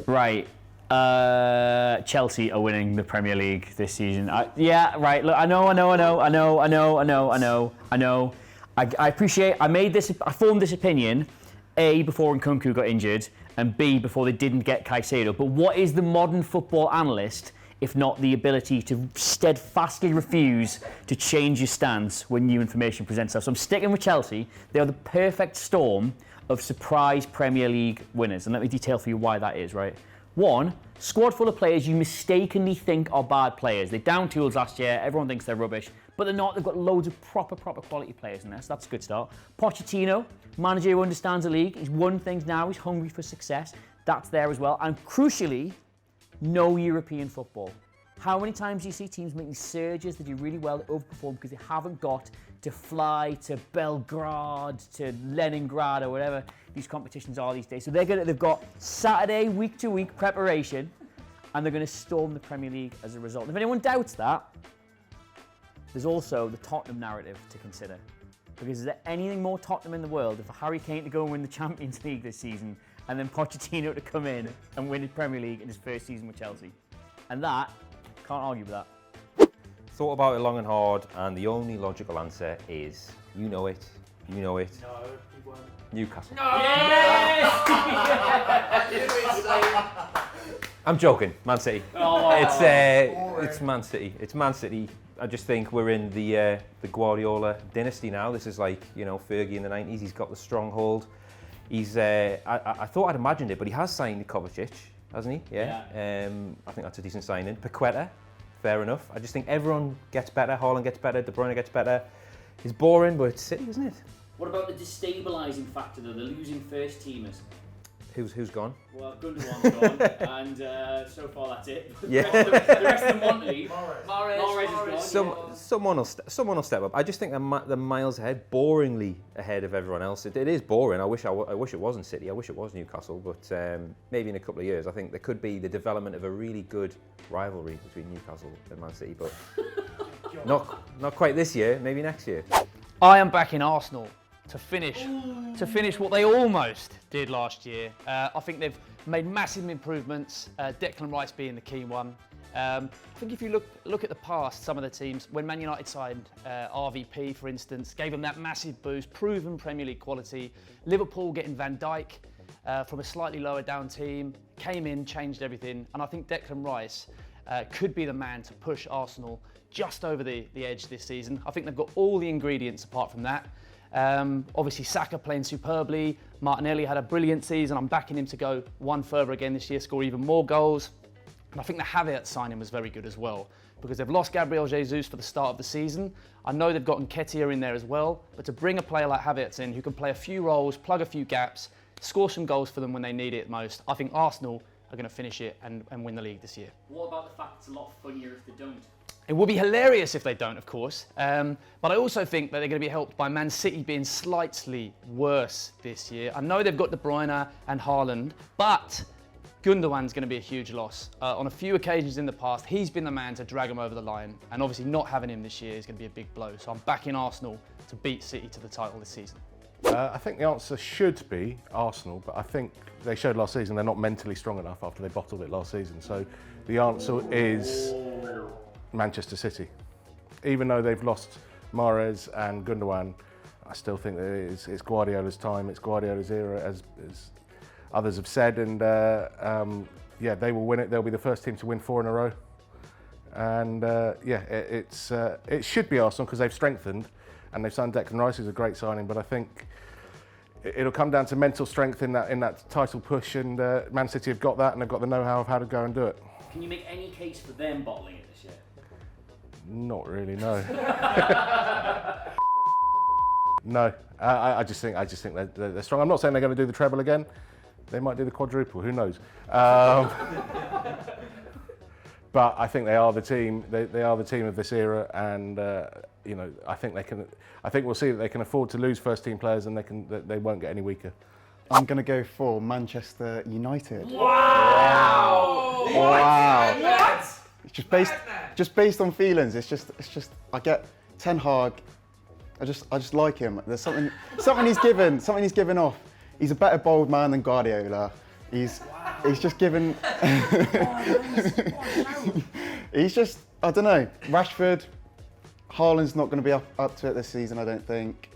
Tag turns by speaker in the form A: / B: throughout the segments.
A: Right. Chelsea are winning the Premier League this season. Yeah, right. Look, I know. I appreciate. I formed this opinion, A, before Nkunku got injured, and B, before they didn't get Caicedo. But what is the modern football analyst if not the ability to steadfastly refuse to change your stance when new information presents itself? So I'm sticking with Chelsea. They are the perfect storm of surprise Premier League winners. And let me detail for you why that is, right? One, squad full of players you mistakenly think are bad players. They down tools last year. Everyone thinks they're rubbish. But they're not. They've got loads of proper quality players in there. So that's a good start. Pochettino, manager who understands the league. He's won things now. He's hungry for success. That's there as well. And crucially, no European football. How many times do you see teams making surges that do really well, that overperform because they haven't got to fly to Belgrade, to Leningrad, or whatever these competitions are these days? So they've got Saturday, week to week preparation, and they're going to storm the Premier League as a result. And if anyone doubts that, there's also the Tottenham narrative to consider. Because is there anything more Tottenham in the world than for Harry Kane to go and win the Champions League this season, and then Pochettino to come in and win the Premier League in his first season with Chelsea? And that, can't argue with that.
B: Thought about it long and hard, and the only logical answer is, you know it. No, he won't. Newcastle. No!
A: Yes!
B: I'm joking, Man City.
A: Oh,
B: it's Man City. It's Man City. I just think we're in the Guardiola dynasty now. This is like, Fergie in the 90s. He's got the stronghold. He's. I thought I'd imagined it, but he has signed Kovacic, hasn't he? Yeah. I think that's a decent signing. Paqueta, fair enough. I just think everyone gets better. Haaland gets better. De Bruyne gets better. It's boring, but it's City, isn't it?
A: What about the destabilising factor, though? The losing first teamers.
B: Who's gone?
A: Well, Gundogan's gone, and so far that's it.
B: Yeah.
A: The rest of them want to leave. Mahrez is gone.
B: Someone will step up. I just think they're miles ahead, boringly ahead of everyone else. It is boring. I wish it wasn't City. I wish it was Newcastle. But maybe in a couple of years, I think there could be the development of a really good rivalry between Newcastle and Man City. But not quite this year. Maybe next year.
C: I am backing Arsenal to finish what they almost did last year. I think they've made massive improvements, Declan Rice being the key one. I think if you look at the past, some of the teams, when Man United signed RVP, for instance, gave them that massive boost, proven Premier League quality. Liverpool getting Van Dijk from a slightly lower down team, came in, changed everything, and I think Declan Rice could be the man to push Arsenal just over the edge this season. I think they've got all the ingredients apart from that. Obviously Saka playing superbly, Martinelli had a brilliant season. I'm backing him to go one further again this year, score even more goals. And I think the Havertz signing was very good as well, because they've lost Gabriel Jesus for the start of the season. I know they've got Nketiah in there as well, but to bring a player like Havertz in who can play a few roles, plug a few gaps, score some goals for them when they need it most, I think Arsenal are going to finish it and win the league this year.
A: What about the fact it's a lot funnier if they don't?
C: It will be hilarious if they don't, of course. But I also think that they're going to be helped by Man City being slightly worse this year. I know they've got De Bruyne and Haaland, but Gundogan's going to be a huge loss. On a few occasions in the past, he's been the man to drag them over the line. And obviously not having him this year is going to be a big blow. So I'm backing Arsenal to beat City to the title this season.
D: I think the answer should be Arsenal, but I think they showed last season they're not mentally strong enough after they bottled it last season. So the answer is Manchester City. Even though they've lost Mahrez and Gundogan, I still think that it's Guardiola's time, it's Guardiola's era, as others have said, and they will win it. They'll be the first team to win 4 in a row. And it should be Arsenal because they've strengthened and they've signed Declan Rice, who's a great signing, but I think it'll come down to mental strength in that title push, and Man City have got that, and they've got the know-how of how to go and do it.
A: Can you make any case for them bottling it this year?
D: Not really, no. No, I just think they're strong. I'm not saying they're going to do the treble again. They might do the quadruple. Who knows? But I think they are the team. They are the team of this era, and I think they can. I think we'll see that they can afford to lose first-team players, and they won't get any weaker.
E: I'm going to go for Manchester United.
A: Wow!
E: What? Just based on feelings. It's just. I get Ten Hag. I just like him. There's something he's given off. He's a better bold man than Guardiola. he's just given. He's just, I don't know. Rashford, Haaland's not going to be up to it this season, I don't think.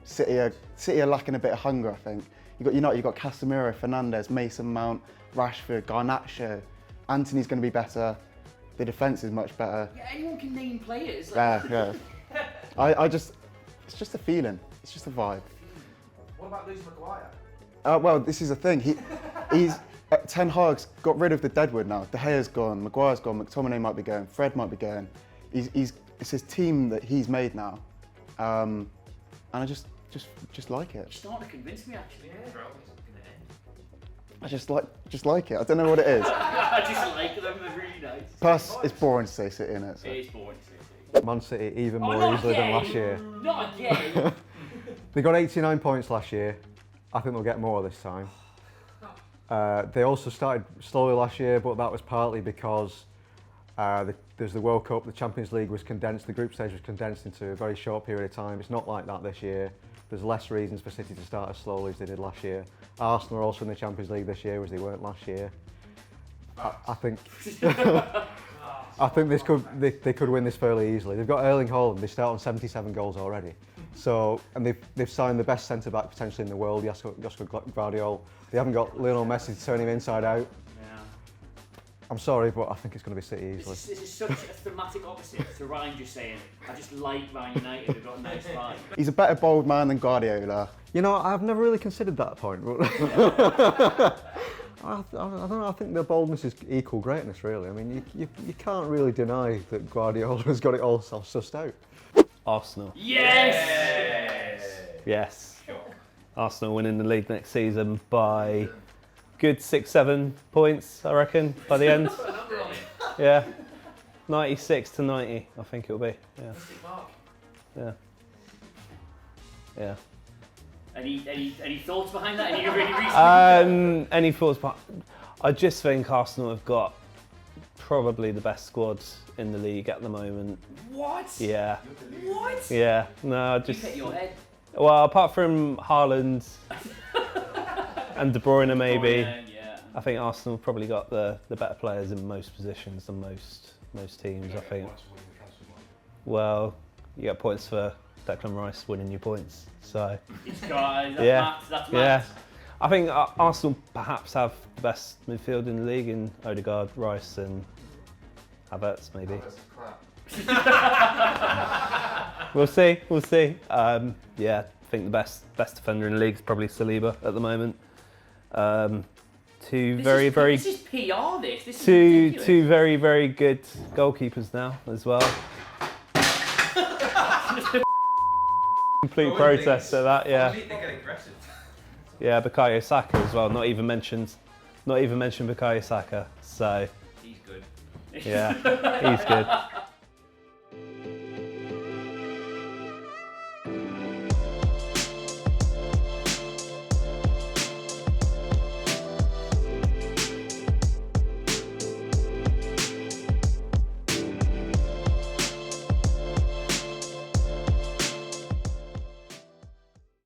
E: City are lacking a bit of hunger, I think. You've got United, you've got Casemiro, Fernandes, Mason Mount, Rashford, Garnacho. Anthony's going to be better. The defence is much better.
A: Yeah, anyone can name players.
E: Yeah. It's just a feeling. It's just a vibe.
B: What about losing Maguire?
E: Well, this is the thing. He's Ten Hag's got rid of the deadwood now. De Gea's gone, Maguire's gone, McTominay might be going, Fred might be going. It's his team that he's made now, and I just like it.
A: You're starting to convince me, actually. Yeah.
E: I just like it. I don't know what it is.
A: I just like them. They're really nice.
E: Plus, it's boring to say City, innit? So.
A: It is boring to say.
F: Man City even more
A: not
F: easily
A: again.
F: than last year.
A: Not again.
F: They got 89 points last year. I think they'll get more this time. They also started slowly last year, but that was partly because there's the World Cup, the Champions League was condensed, the group stage was condensed into a very short period of time. It's not like that this year. There's less reasons for City to start as slowly as they did last year. Arsenal are also in the Champions League this year, as they weren't last year. I think I think they could win this fairly easily. They've got Erling Haaland. They start on 77 goals already. So, and they've signed the best centre back potentially in the world, Josko Gvardiol. They haven't got Lionel Messi to turn him inside out.
A: Yeah.
F: I'm sorry, but I think it's going to be City easily.
A: This is such a thematic opposite to Ryan just saying, I just like Man United, they've got a nice vibe.
E: He's a better bold man than Guardiola.
F: You know, I've never really considered that point. I don't know, I think the boldness is equal greatness, really. I mean, you can't really deny that Guardiola has got it all sussed out.
B: Arsenal.
A: Yes!
B: Yes. Arsenal winning the league next season by good 6-7 points, I reckon, by the end. Yeah. 96 to 90, I think it'll be. Yeah. Yeah. Yeah.
A: Any thoughts behind that? Any really recent?
B: Any thoughts? I just think Arsenal have got probably the best squad in the league at the moment.
A: What?
B: Yeah.
A: What?
B: Yeah. No,
A: You
B: just.
A: hit your head.
B: Well, apart from Haaland and De Bruyne, maybe.
A: Yeah.
B: I think Arsenal probably got the better players in most positions than most teams. I think. Well, you get points for Declan Rice winning you points. So.
A: That's maths.
B: I think Arsenal perhaps have the best midfield in the league in Odegaard, Rice, and Havertz, maybe. We'll see. Yeah, I think the best defender in the league is probably Saliba at the moment. Two very
A: This is PR. This is ridiculous.
B: two very good goalkeepers now as well. Complete protest at that, yeah. Yeah, Bukayo Saka as well. Not even mentioned Bukayo Saka. So
A: He's good.
B: yeah, he's good.